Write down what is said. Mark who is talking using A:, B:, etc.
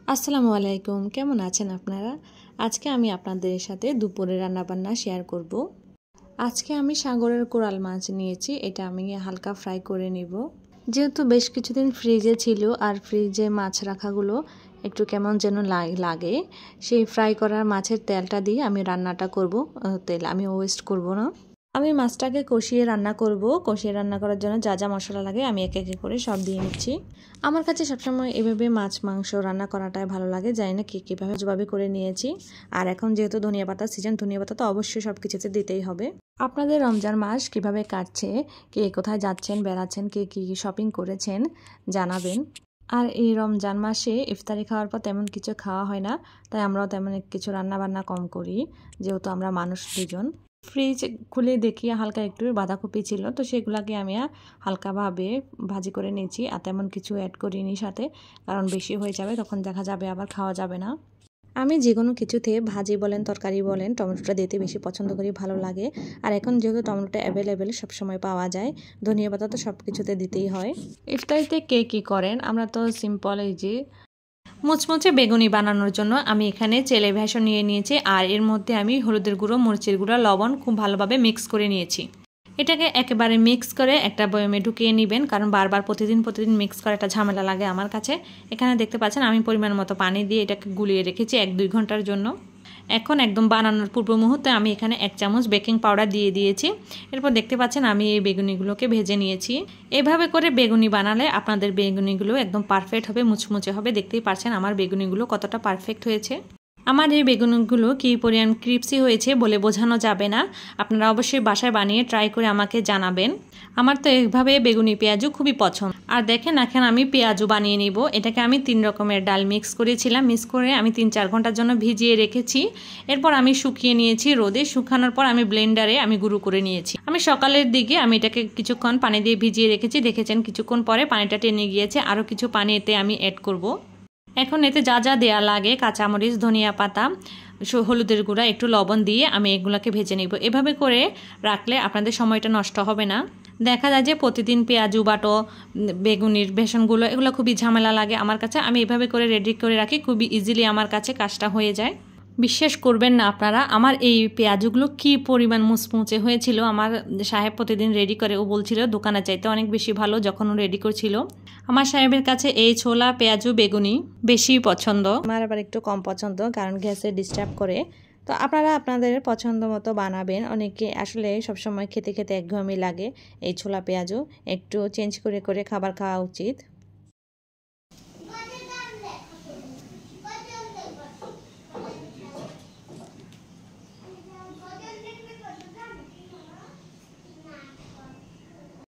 A: আসসালামু আলাইকুম, কেমন আছেন আপনারা? আজকে আমি আপনাদের সাথে দুপুরে রান্নাবান্না শেয়ার করব। আজকে আমি সাগরের কোরাল মাছ নিয়েছি, এটা আমি হালকা ফ্রাই করে নিব। যেহেতু বেশ কিছুদিন ফ্রিজে ছিল আর ফ্রিজে মাছ রাখাগুলো একটু কেমন যেন লাগে, সেই ফ্রাই করা মাছের তেলটা দিয়ে আমি রান্নাটা করব। তেল আমি ওয়েস্ট করব না। আমি মাছটাকে কষিয়ে রান্না করব। কষিয়ে রান্না করার জন্য যা যা মশলা লাগে আমি একে একে করে সব দিয়ে নিচ্ছি। আমার কাছে সবসময় এভাবে মাছ মাংস রান্না করাটাই ভালো লাগে, জানি না কীভাবে যেভাবে করে নিয়েছি। আর এখন যেহেতু ধনিয়া পাতার সিজন, ধনিয়া পাতা তো অবশ্যই সব কিছুতে দিতেই হবে। আপনাদের রমজান মাস কিভাবে কাটছে, কে কোথায় যাচ্ছেন, বেড়াচ্ছেন, কে কী শপিং করেছেন জানাবেন। আর এই রমজান মাসে ইফতারি খাওয়ার পর তেমন কিছু খাওয়া হয় না, তাই আমরাও তেমন কিছু রান্না বান্না কম করি, যেহেতু আমরা মানুষ দুজন। ফ্রিজ খুলে দেখি হালকা একটু বাঁধাকপি ছিল, তো সেগুলোকে আমি হালকাভাবে ভাজি করে নিয়েছি, আর তেমন কিছু অ্যাড করিনি সাথে, কারণ বেশি হয়ে যাবে তখন দেখা যাবে আবার খাওয়া যাবে না। আমি যে কোনো কিছুতে ভাজি বলেন তরকারি বলেন টমেটোটা দিতে বেশি পছন্দ করি, ভালো লাগে। আর এখন যেহেতু টমেটোটা অ্যাভেলেবেল সবসময় পাওয়া যায়, ধনিয়া পাতা তো সব কিছুতে দিতেই হয়। ইফতারিতে কে কী করেন? আমরা তো সিম্পল এই যে মুচমুচে বেগুনি বানানোর জন্য আমি এখানে চেলে ভেষণ নিয়ে নিয়েছি, আর এর মধ্যে আমি হলুদের গুঁড়ো, মরিচের গুঁড়ো, লবণ খুব ভালোভাবে মিক্স করে নিয়েছি। এটাকে একেবারে মিক্স করে একটা বয়মে ঢুকিয়ে নেবেন, কারণ বারবার প্রতিদিন মিক্স করা একটা ঝামেলা লাগে আমার কাছে। এখানে দেখতে পাচ্ছেন আমি পরিমাণ মতো পানি দিয়ে এটাকে গুলিয়ে রেখেছি 1-2 ঘন্টার জন্য। এখন একদম বানানোর পূর্ব মুহূর্তে আমি এখানে 1 চামচ বেকিং পাউডার দিয়ে দিয়েছি। এরপর দেখতে পাচ্ছেন আমি এই বেগুনিগুলোকে ভেজে নিয়েছি। এভাবে করে বেগুনি বানালে আপনাদের বেগুনিগুলো একদম পারফেক্ট হবে, মুচমুচে হবে। দেখতেই পাচ্ছেন আমার বেগুনিগুলো কতটা পারফেক্ট হয়েছে। আমার এই বেগুনগুলো কী পরিমাণ ক্রিপসি হয়েছে বলে বোঝানো যাবে না। আপনারা অবশ্যই বাসায় বানিয়ে ট্রাই করে আমাকে জানাবেন। আমার তো এইভাবে বেগুনি পেঁয়াজু খুবই পছন্দ। আর দেখেন এখন আমি পেঁয়াজু বানিয়ে নিব। এটাকে আমি 3 রকমের ডাল মিক্স করেছিলাম, মিক্স করে আমি 3-4 ঘন্টার জন্য ভিজিয়ে রেখেছি। এরপর আমি শুকিয়ে নিয়েছি রোদে, শুকানোর পর আমি ব্লেন্ডারে গুঁড়ো করে নিয়েছি। আমি সকালের দিকে আমি এটাকে কিছুক্ষণ পানি দিয়ে ভিজিয়ে রেখেছি, দেখেছেন কিছুক্ষণ পরে পানিটা টেনে গিয়েছে। আরও কিছু পানি এতে আমি অ্যাড করব। এখন এতে যা যা দেয়া লাগে, কাঁচামরিচ, ধনিয়া পাতা, হলুদের গুঁড়া, একটু লবণ দিয়ে আমি এগুলোকে ভেজে নিব। এভাবে করে রাখলে আপনাদের সময়টা নষ্ট হবে না। দেখা যায় যে প্রতিদিন পেঁয়াজু বাটো, বেগুনির বেসনগুলো, এগুলো খুবই ঝামেলা লাগে আমার কাছে। আমি এভাবে করে রেডি করে রাখি, খুবই ইজিলি আমার কাছে কাজটা হয়ে যায়। বিশ্বাস করবেন না আপনারা, আমার এই পেঁয়াজগুলো কি পরিমাণ মুচমুচে হয়েছিল। আমার সাহেব প্রতিদিন রেডি করে, ও বলছিল দোকানে চাইতে অনেক বেশি ভালো যখন ও রেডি করছিল। আমার সাহেবের কাছে এই ছোলা, পেঁয়াজু, বেগুনি বেশি পছন্দ, আমার আবার একটু কম পছন্দ, কারণ গ্যাসে ডিস্টার্ব করে। তো আপনারা আপনাদের পছন্দ মতো বানাবেন। অনেকে আসলে সবসময় খেতে খেতে একঘেয়েমি লাগে, এই ছোলা পেঁয়াজু একটু চেঞ্জ করে করে খাবার খাওয়া উচিত।